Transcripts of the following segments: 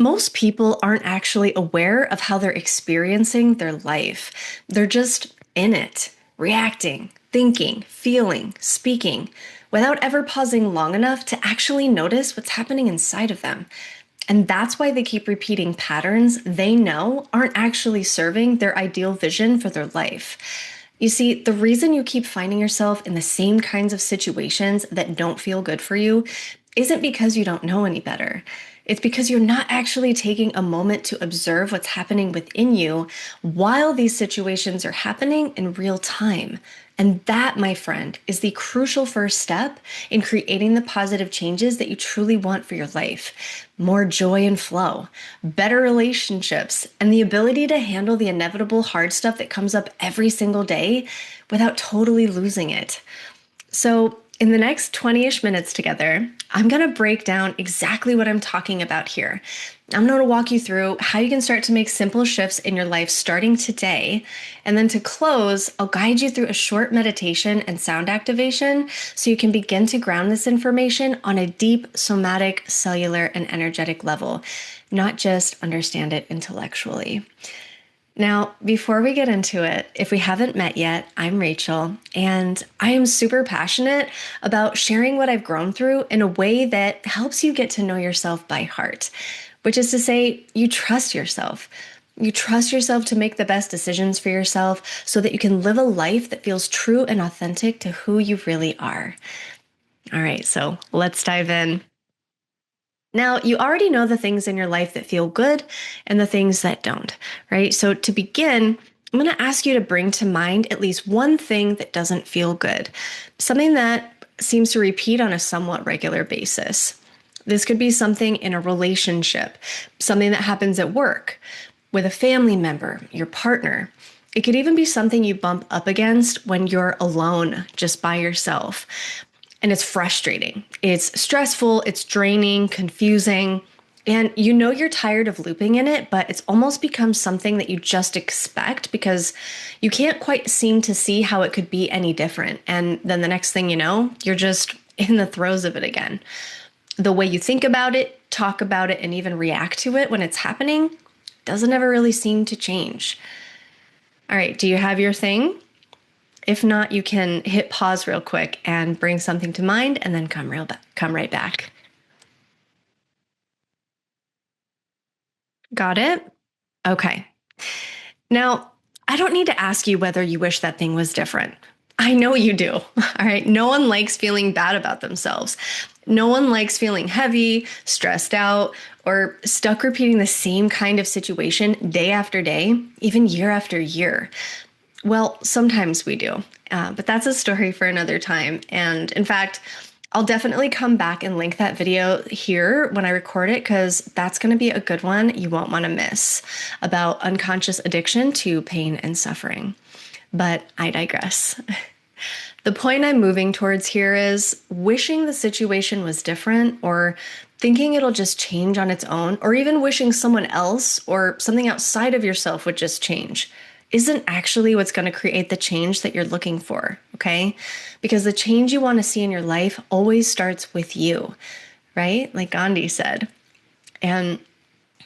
Most people aren't actually aware of how they're experiencing their life. They're just in it, reacting, thinking, feeling, speaking, without ever pausing long enough to actually notice what's happening inside of them. And that's why they keep repeating patterns they know aren't actually serving their ideal vision for their life. You see, the reason you keep finding yourself in the same kinds of situations that don't feel good for you isn't because you don't know any better. It's because you're not actually taking a moment to observe what's happening within you while these situations are happening in real time. And that, my friend, is the crucial first step in creating the positive changes that you truly want for your life. More joy and flow, better relationships, and the ability to handle the inevitable hard stuff that comes up every single day without totally losing it. So, in the next 20-ish minutes together, I'm going to break down exactly what I'm talking about here. I'm going to walk you through how you can start to make simple shifts in your life starting today. And then to close, I'll guide you through a short meditation and sound activation so you can begin to ground this information on a deep somatic, cellular, and energetic level, not just understand it intellectually. Now, before we get into it, if we haven't met yet, I'm Rachel, and I am super passionate about sharing what I've grown through in a way that helps you get to know yourself by heart, which is to say, you trust yourself. You trust yourself to make the best decisions for yourself so that you can live a life that feels true and authentic to who you really are. All right, so let's dive in. Now, you already know the things in your life that feel good and the things that don't, right? So to begin, I'm going to ask you to bring to mind at least one thing that doesn't feel good, something that seems to repeat on a somewhat regular basis. This could be something in a relationship, something that happens at work, with a family member, your partner. It could even be something you bump up against when you're alone, just by yourself. And it's frustrating. It's stressful, it's draining, confusing, and you know you're tired of looping in it, but it's almost become something that you just expect because you can't quite seem to see how it could be any different. And then the next thing you know, you're just in the throes of it again. The way you think about it, talk about it, and even react to it when it's happening doesn't ever really seem to change. All right, do you have your thing? If not, you can hit pause real quick and bring something to mind and then come right back. Got it? Okay. Now, I don't need to ask you whether you wish that thing was different. I know you do. All right. No one likes feeling bad about themselves. No one likes feeling heavy, stressed out, or stuck repeating the same kind of situation day after day, even year after year. Well, sometimes we do, but that's a story for another time. And in fact, I'll definitely come back and link that video here when I record it because that's going to be a good one you won't want to miss about unconscious addiction to pain and suffering. But I digress. The point I'm moving towards here is wishing the situation was different or thinking it'll just change on its own, or even wishing someone else or something outside of yourself would just change isn't actually what's going to create the change that you're looking for, okay? Because the change you want to see in your life always starts with you, right? Like Gandhi said. And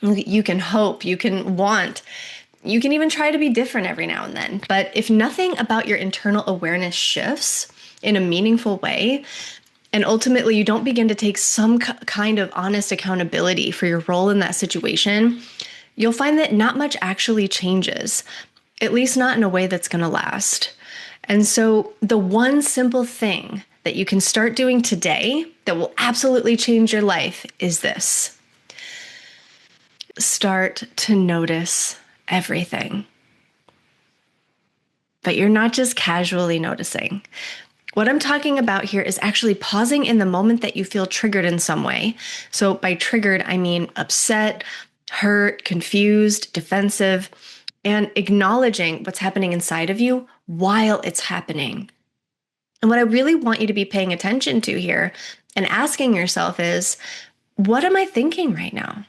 you can hope, you can want, you can even try to be different every now and then. But if nothing about your internal awareness shifts in a meaningful way, and ultimately you don't begin to take some kind of honest accountability for your role in that situation, you'll find that not much actually changes. At least not in a way that's going to last. And so the one simple thing that you can start doing today that will absolutely change your life is this. Start to notice everything. But you're not just casually noticing. What I'm talking about here is actually pausing in the moment that you feel triggered in some way. So by triggered, I mean upset, hurt, confused, defensive, and acknowledging what's happening inside of you while it's happening. And what I really want you to be paying attention to here and asking yourself is, what am I thinking right now?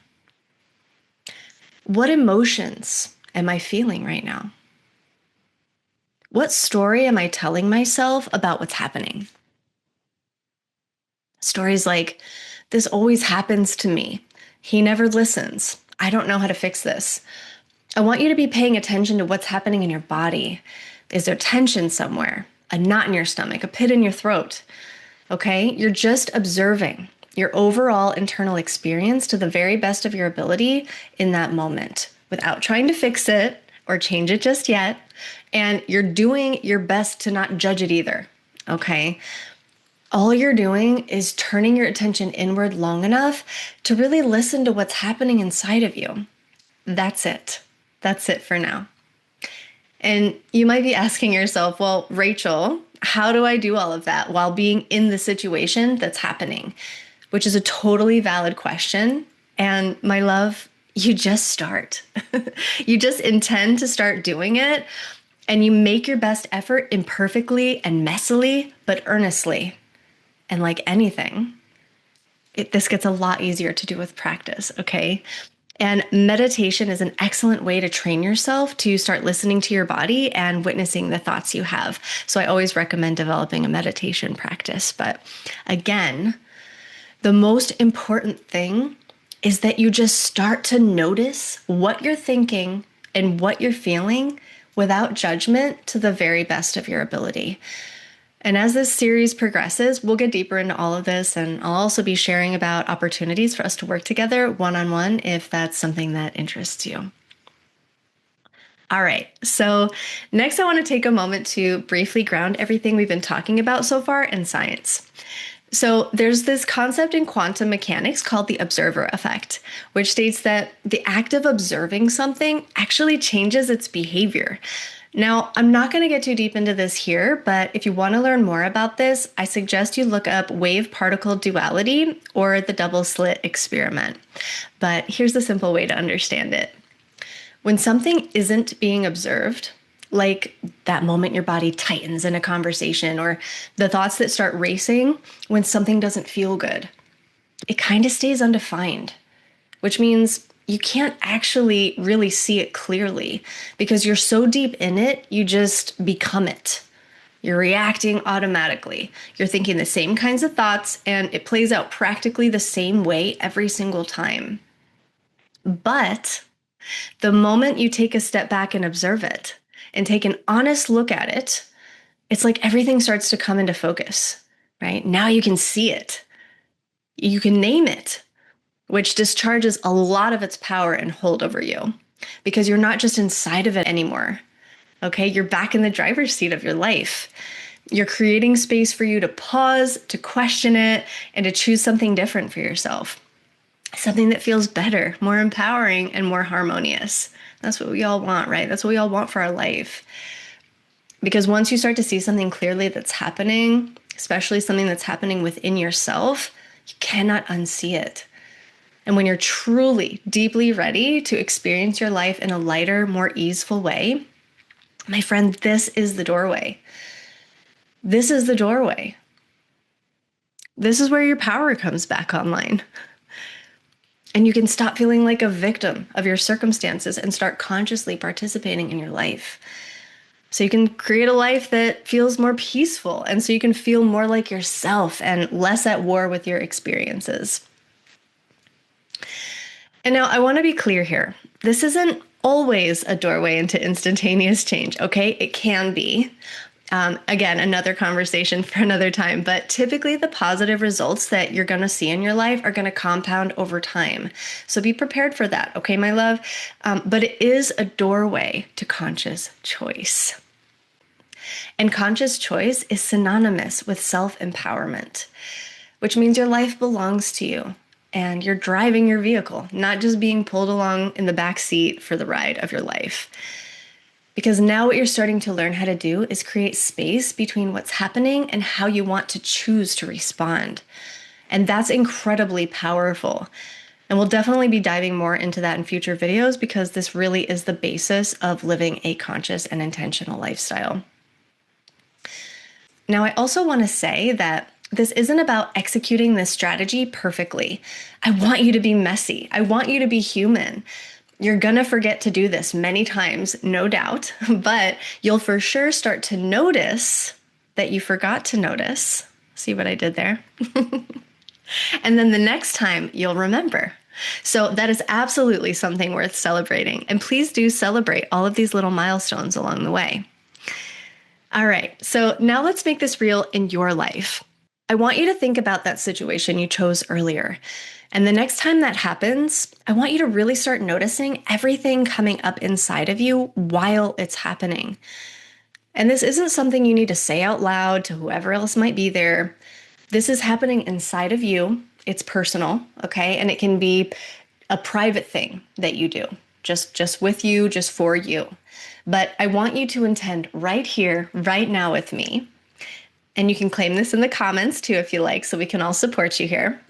What emotions am I feeling right now? What story am I telling myself about what's happening? Stories like, this always happens to me. He never listens. I don't know how to fix this. I want you to be paying attention to what's happening in your body. Is there tension somewhere? A knot in your stomach, a pit in your throat? Okay? You're just observing your overall internal experience to the very best of your ability in that moment without trying to fix it or change it just yet. And you're doing your best to not judge it either. Okay? All you're doing is turning your attention inward long enough to really listen to what's happening inside of you. That's it. That's it for now. And you might be asking yourself, well, Rachel, how do I do all of that while being in the situation that's happening? Which is a totally valid question. And my love, you just start. You just intend to start doing it, and you make your best effort imperfectly and messily, but earnestly. And like anything, this gets a lot easier to do with practice, okay? And meditation is an excellent way to train yourself to start listening to your body and witnessing the thoughts you have. So I always recommend developing a meditation practice. But again, the most important thing is that you just start to notice what you're thinking and what you're feeling without judgment to the very best of your ability. And as this series progresses, we'll get deeper into all of this, and I'll also be sharing about opportunities for us to work together one-on-one if that's something that interests you. All right, so next I want to take a moment to briefly ground everything we've been talking about so far in science. So there's this concept in quantum mechanics called the observer effect, which states that the act of observing something actually changes its behavior. Now, I'm not going to get too deep into this here, but if you want to learn more about this, I suggest you look up wave-particle duality or the double slit experiment. But here's the simple way to understand it. When something isn't being observed, like that moment your body tightens in a conversation or the thoughts that start racing when something doesn't feel good, it kind of stays undefined, which means you can't actually really see it clearly because you're so deep in it, you just become it. You're reacting automatically. You're thinking the same kinds of thoughts, and it plays out practically the same way every single time. But the moment you take a step back and observe it and take an honest look at it, it's like everything starts to come into focus, right? Now you can see it. You can name it, which discharges a lot of its power and hold over you because you're not just inside of it anymore. Okay, you're back in the driver's seat of your life. You're creating space for you to pause, to question it, and to choose something different for yourself. Something that feels better, more empowering, and more harmonious. That's what we all want, right? That's what we all want for our life. Because once you start to see something clearly that's happening, especially something that's happening within yourself, you cannot unsee it. And when you're truly, deeply ready to experience your life in a lighter, more easeful way, my friend, this is the doorway. This is the doorway. This is where your power comes back online. And you can stop feeling like a victim of your circumstances and start consciously participating in your life. So you can create a life that feels more peaceful, and so you can feel more like yourself and less at war with your experiences. And now I want to be clear here. This isn't always a doorway into instantaneous change, okay? It can be. Again, another conversation for another time, but typically the positive results that you're going to see in your life are going to compound over time. So be prepared for that, okay, my love? But it is a doorway to conscious choice. And conscious choice is synonymous with self-empowerment, which means your life belongs to you. And you're driving your vehicle, not just being pulled along in the back seat for the ride of your life. Because now what you're starting to learn how to do is create space between what's happening and how you want to choose to respond. And that's incredibly powerful. And we'll definitely be diving more into that in future videos because this really is the basis of living a conscious and intentional lifestyle. Now, I also want to say that this isn't about executing this strategy perfectly. I want you to be messy. I want you to be human. You're gonna forget to do this many times, no doubt, but you'll for sure start to notice that you forgot to notice. See what I did there? And then the next time you'll remember. So that is absolutely something worth celebrating. And please do celebrate all of these little milestones along the way. All right, so now let's make this real in your life. I want you to think about that situation you chose earlier. And the next time that happens, I want you to really start noticing everything coming up inside of you while it's happening. And this isn't something you need to say out loud to whoever else might be there. This is happening inside of you. It's personal, okay? And it can be a private thing that you do, just with you, just for you. But I want you to intend right here, right now with me. And you can claim this in the comments too if you like, so we can all support you here.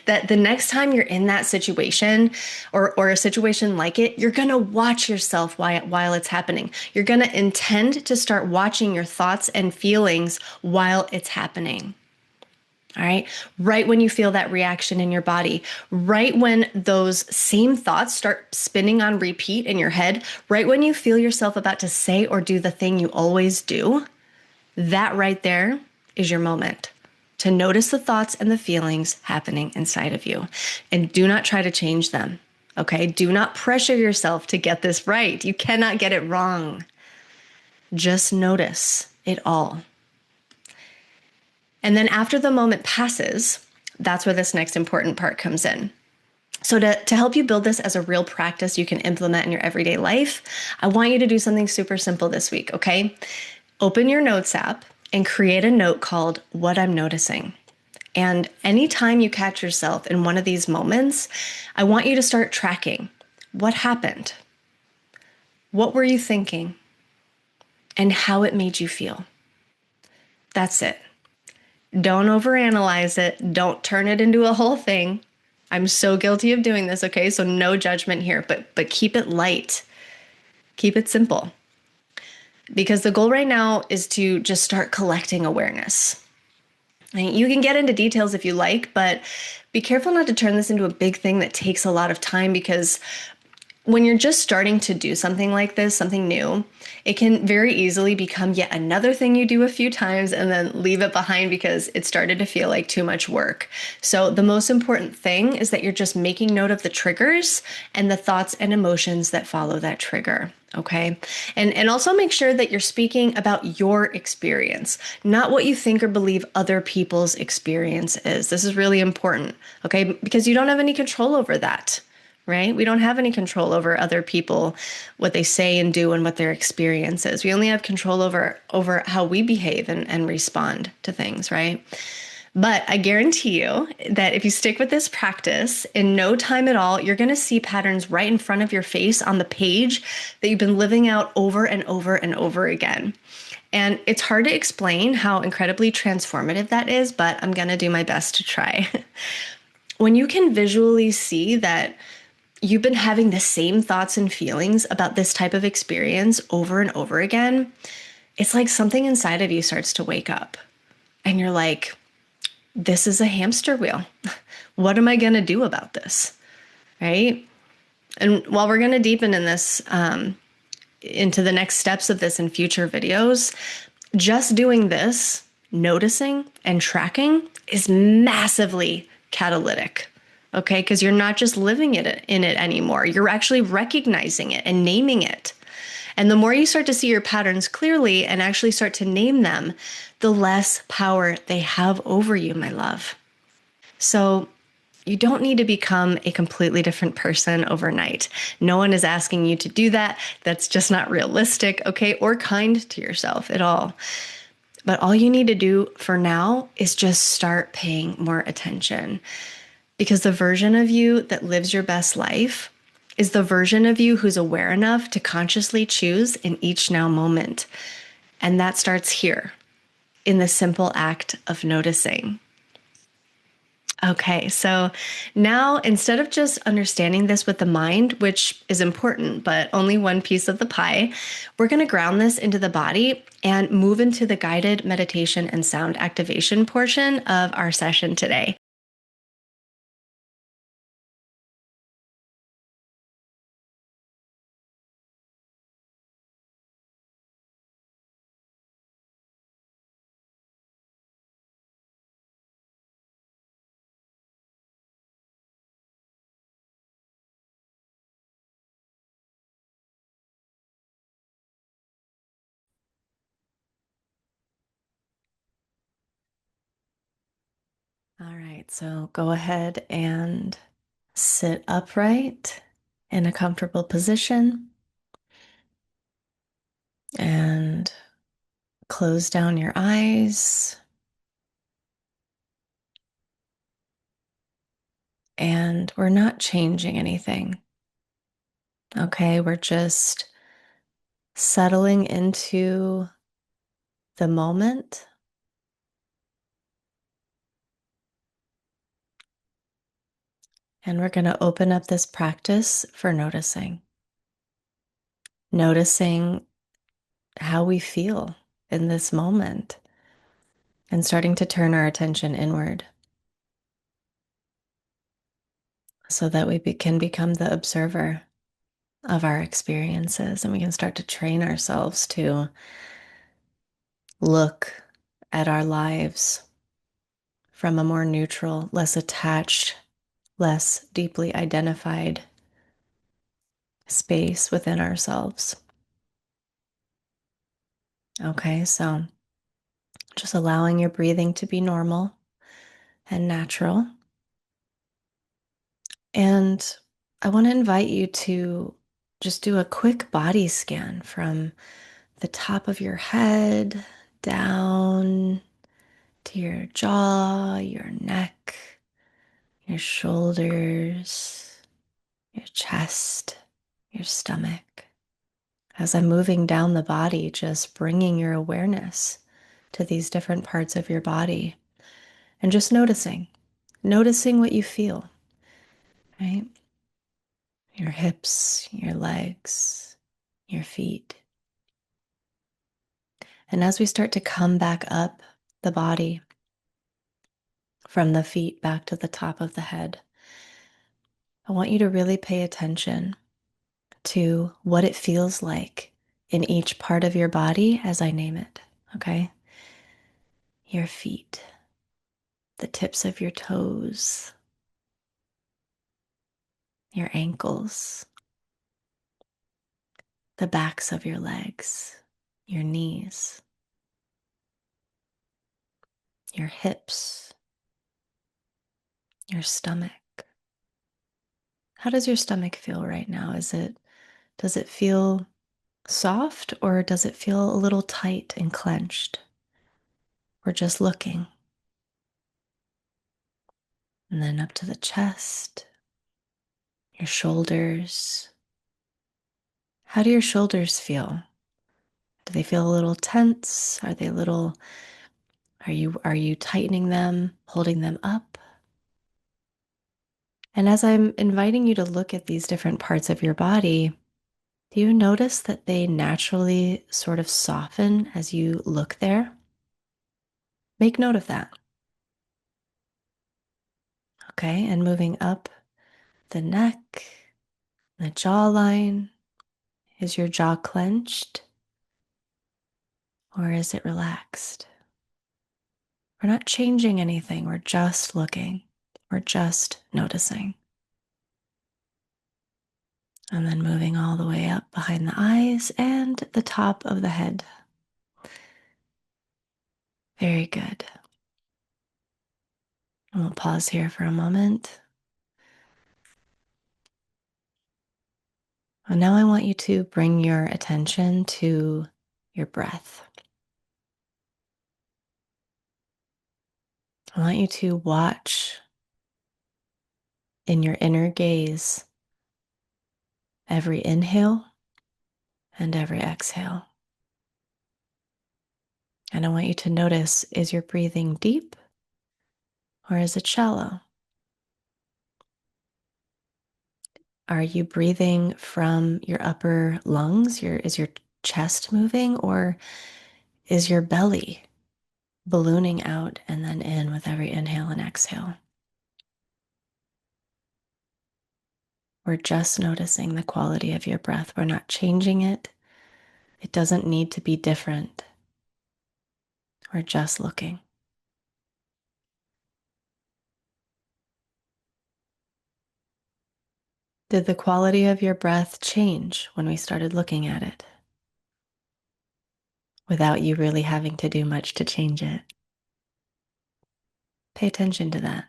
That the next time you're in that situation or a situation like it, you're gonna watch yourself while it's happening. You're gonna intend to start watching your thoughts and feelings while it's happening. All right. Right when you feel that reaction in your body, right when those same thoughts start spinning on repeat in your head, right when you feel yourself about to say or do the thing you always do, that right there is your moment to notice the thoughts and the feelings happening inside of you. And do not try to change them. Okay. Do not pressure yourself to get this right. You cannot get it wrong. Just notice it all. And then after the moment passes, that's where this next important part comes in. So to help you build this as a real practice you can implement in your everyday life, I want you to do something super simple this week, okay? Open your notes app and create a note called What I'm Noticing. And anytime you catch yourself in one of these moments, I want you to start tracking. What happened? What were you thinking? And how it made you feel. That's it. Don't overanalyze it. Don't turn it into a whole thing. I'm so guilty of doing this, okay? So no judgment here, but keep it light. Keep it simple. Because the goal right now is to just start collecting awareness. And you can get into details if you like, but be careful not to turn this into a big thing that takes a lot of time, because when you're just starting to do something like this, something new, it can very easily become yet another thing you do a few times and then leave it behind because it started to feel like too much work. So the most important thing is that you're just making note of the triggers and the thoughts and emotions that follow that trigger. Okay. And also make sure that you're speaking about your experience, not what you think or believe other people's experience is. This is really important. Okay. Because you don't have any control over that. Right? We don't have any control over other people, what they say and do, and what their experience is. We only have control over how we behave and respond to things, right? But I guarantee you that if you stick with this practice, in no time at all, you're going to see patterns right in front of your face on the page that you've been living out over and over and over again. And it's hard to explain how incredibly transformative that is, but I'm going to do my best to try. When you can visually see that you've been having the same thoughts and feelings about this type of experience over and over again, it's like something inside of you starts to wake up. And you're like, this is a hamster wheel. What am I going to do about this? Right? And while we're going to deepen in this, into the next steps of this in future videos, just doing this, noticing and tracking, is massively catalytic. Okay, because you're not just living in it anymore. You're actually recognizing it and naming it. And the more you start to see your patterns clearly and actually start to name them, the less power they have over you, my love. So you don't need to become a completely different person overnight. No one is asking you to do that. That's just not realistic, okay, or kind to yourself at all. But all you need to do for now is just start paying more attention. Because the version of you that lives your best life is the version of you who's aware enough to consciously choose in each now moment. And that starts here, in the simple act of noticing. Okay, so now instead of just understanding this with the mind, which is important, but only one piece of the pie, we're going to ground this into the body and move into the guided meditation and sound activation portion of our session today. right, so go ahead and sit upright in a comfortable position and close down your eyes. And we're not changing anything. Okay, we're just settling into the moment. And we're going to open up this practice for noticing. Noticing how we feel in this moment and starting to turn our attention inward so that we can become the observer of our experiences and we can start to train ourselves to look at our lives from a more neutral, less attached, less deeply identified space within ourselves. Okay, so just allowing your breathing to be normal and natural. And I want to invite you to just do a quick body scan from the top of your head down to your jaw, your neck, your shoulders, your chest, your stomach. As I'm moving down the body, just bringing your awareness to these different parts of your body and just noticing what you feel, right? Your hips, your legs, your feet. And as we start to come back up the body from the feet back to the top of the head, I want you to really pay attention to what it feels like in each part of your body as I name it, okay? Your feet, the tips of your toes, your ankles, the backs of your legs, your knees, your hips, your stomach. How does your stomach feel right now? Does it feel soft or does it feel a little tight and clenched? We're just looking. And then up to the chest, your shoulders. How do your shoulders feel? Do they feel a little tense? Are you tightening them, holding them up? And as I'm inviting you to look at these different parts of your body, do you notice that they naturally sort of soften as you look there? Make note of that. Okay, and moving up the neck, the jawline. Is your jaw clenched or is it relaxed? We're not changing anything. We're just looking. We're just noticing. And then moving all the way up behind the eyes and the top of the head. Very good. And we'll pause here for a moment. And now I want you to bring your attention to your breath. I want you to watch in your inner gaze every inhale and every exhale. And I want you to notice, is your breathing deep or is it shallow? Are you breathing from your upper lungs? Is your chest moving or is your belly ballooning out and then in with every inhale and exhale? We're just noticing the quality of your breath. We're not changing it. It doesn't need to be different. We're just looking. Did the quality of your breath change when we started looking at it without you really having to do much to change it? Pay attention to that.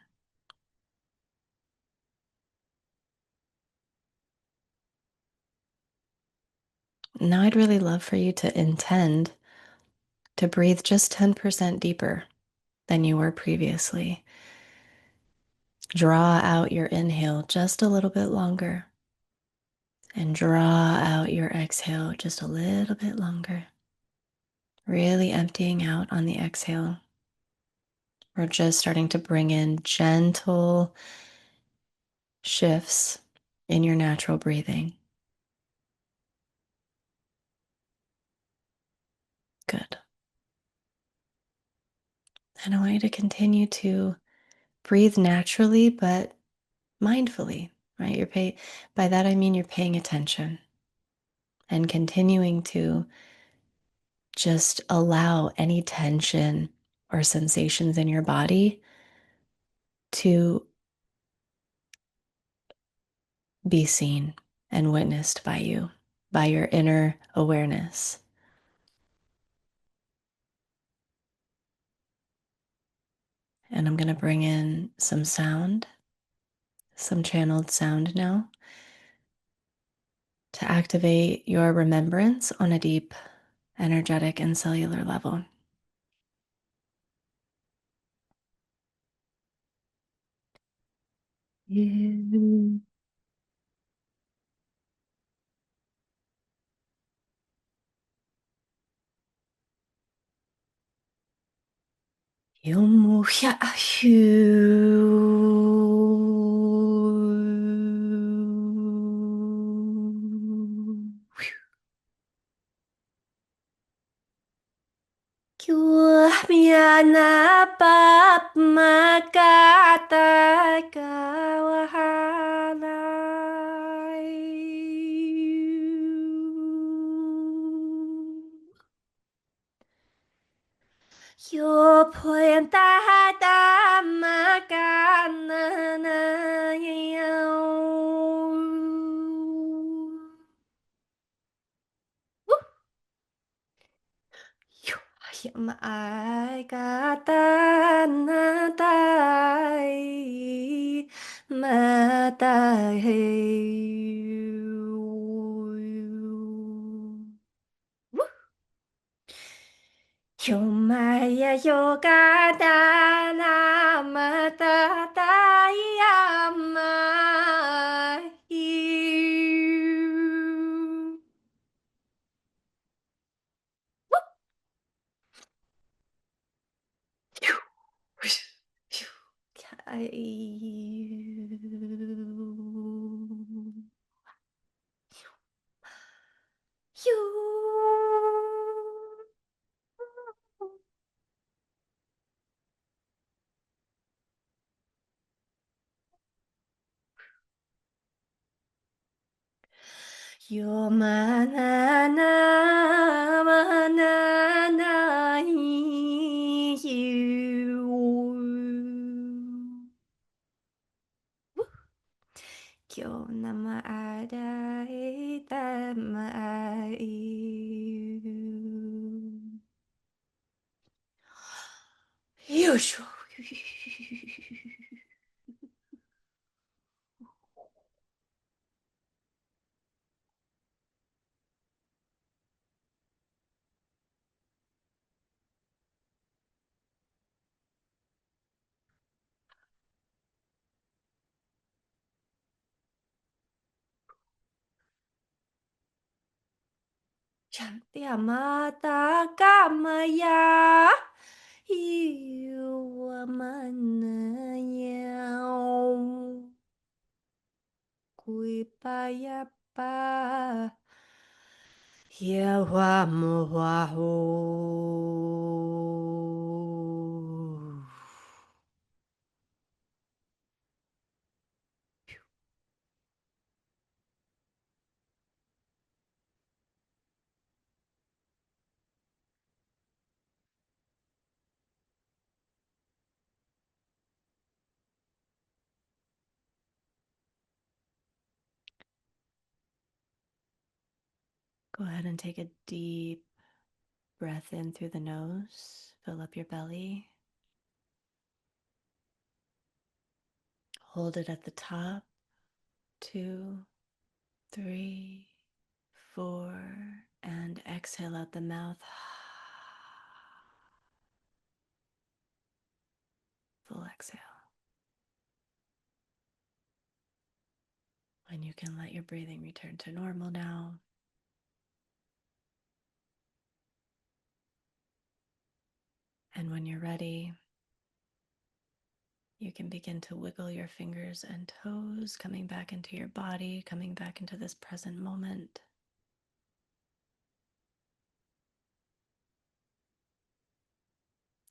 Now I'd really love for you to intend to breathe just 10% deeper than you were previously. Draw out your inhale just a little bit longer and draw out your exhale just a little bit longer. Really emptying out on the exhale. We're just starting to bring in gentle shifts in your natural breathing. Good. And I want you to continue to breathe naturally, but mindfully, right? By that I mean you're paying attention and continuing to just allow any tension or sensations in your body to be seen and witnessed by you, by your inner awareness. And I'm going to bring in some sound, some channeled sound now to activate your remembrance on a deep, energetic, and cellular level. You. Yomuhya Kyuhmiana pap makata kawahalay. Yo puenta makana na Ai kata natai matai. Yomaya yogata na matatai amai. Yo manana manana you. Kyo nama ada hitama Yosho. Chantiamata kamaya. Iwamanayao kuipayapa yawamuwahu. Go ahead and take a deep breath in through the nose. Fill up your belly. Hold it at the top. 2, 3, 4. exhale out the mouth. Full exhale. And you can let your breathing return to normal now. And when you're ready, you can begin to wiggle your fingers and toes, coming back into your body, coming back into this present moment.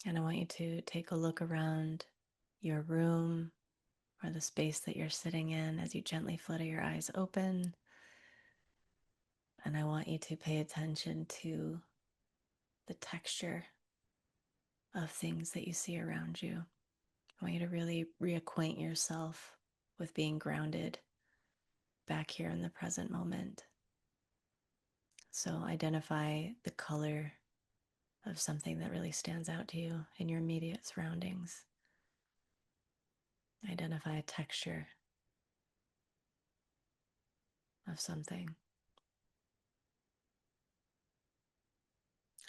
And I want you to take a look around your room or the space that you're sitting in as you gently flutter your eyes open. And I want you to pay attention to the texture of things that you see around you. I want you to really reacquaint yourself with being grounded back here in the present moment. So identify the color of something that really stands out to you in your immediate surroundings. Identify a texture of something.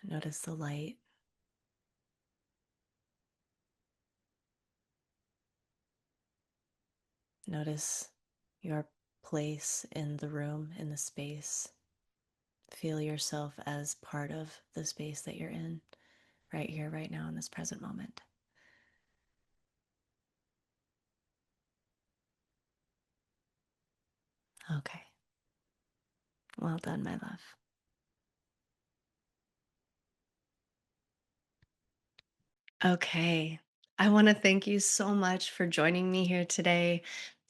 Notice the light. Notice your place in the room, in the space. Feel yourself as part of the space that you're in, right here, right now, in this present moment. Okay. Well done, my love. Okay. I want to thank you so much for joining me here today.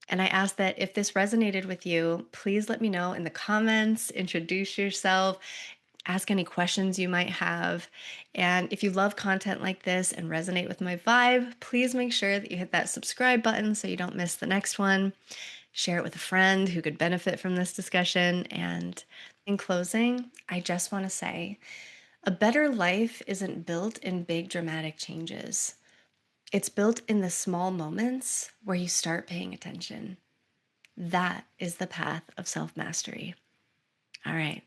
And I ask that if this resonated with you, please let me know in the comments, introduce yourself, ask any questions you might have. And if you love content like this and resonate with my vibe, please make sure that you hit that subscribe button so you don't miss the next one. Share it with a friend who could benefit from this discussion. And in closing, I just want to say a better life isn't built in big dramatic changes. It's built in the small moments where you start paying attention. That is the path of self mastery. All right.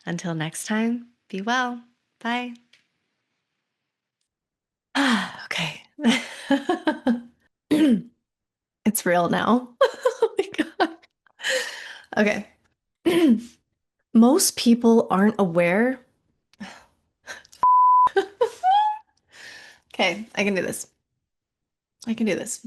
Until next time, be well. Bye. Okay. It's real now. Oh my God. Okay. Most people aren't aware. Okay, I can do this. I can do this.